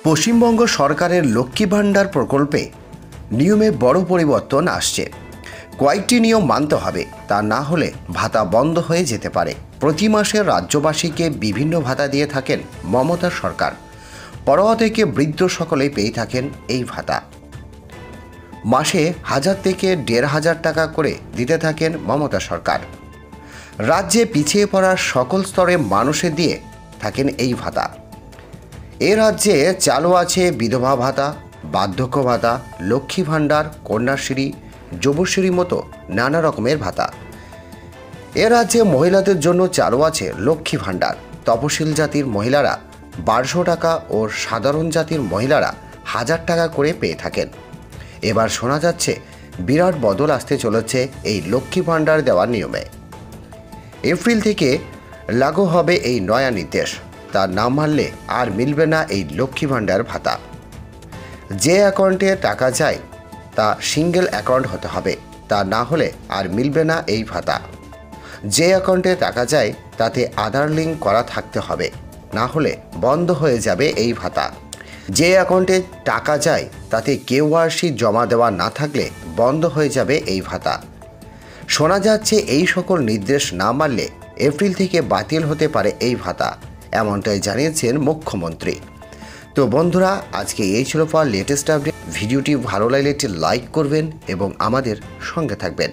পশ্চিমবঙ্গ সরকারের লক্ষ্মী ভাণ্ডার প্রকল্পে নিয়মে বড় পরিবর্তন আসছে। কয়েকটি নিয়ম মানতে হবে, তা না হলে ভাতা বন্ধ হয়ে যেতে পারে। প্রতি মাসে রাজ্যবাসীকে বিভিন্ন ভাতা দিয়ে থাকেন মমতা সরকার। পড়ুয়া থেকে বৃদ্ধ সকলেই পেয়ে থাকেন এই ভাতা। মাসে 1000 থেকে 1500 টাকা করে দিতে থাকেন মমতা সরকার। রাজ্যে পিছিয়ে পড়া সকল স্তরে মানুষের দিয়ে থাকেন এই ভাতা। এ রাজ্যে চালু আছে বিধবা ভাতা, বার্ধক্য ভাতা, লক্ষ্মী ভাণ্ডার, কন্যাশ্রী, যুবশ্রী মতো নানা রকমের ভাতা। এ রাজ্যে মহিলাদের জন্য চালু আছে লক্ষ্মী ভাণ্ডার। তপশিল জাতির মহিলারা 1200 টাকা ও সাধারণ জাতির মহিলারা 1000 টাকা করে পেয়ে থাকেন। এবার শোনা যাচ্ছে বিরাট বদল আসতে চলেছে এই লক্ষ্মী ভাণ্ডার দেওয়ার নিয়মে। এপ্রিল থেকে লাগু হবে এই নয়া নির্দেশ। তা না মানলে আর মিলবে না এই লক্ষ্মী ভাণ্ডার ভাতা। যে অ্যাকাউন্টে টাকা যায় তা সিঙ্গেল অ্যাকাউন্ট হতে হবে, তা না হলে আর মিলবে না এই ভাতা। যে অ্যাকাউন্টে টাকা যায় তাতে আধার লিঙ্ক করা থাকতে হবে, না হলে বন্ধ হয়ে যাবে এই ভাতা। যে অ্যাকাউন্টে টাকা যায় তাতে কেওয়াইসি জমা দেওয়া না থাকলে বন্ধ হয়ে যাবে এই ভাতা। শোনা যাচ্ছে এই সকল নির্দেশ না মানলে এপ্রিল থেকে বাতিল হতে পারে এই ভাতা, এমনটাই জানিয়েছেন মুখ্যমন্ত্রী। তো বন্ধুরা, আজকে এই ছিল লেটেস্ট আপডেট। ভিডিওটি ভালো লাগলে একটি লাইক করবেন এবং আমাদের সঙ্গে থাকবেন।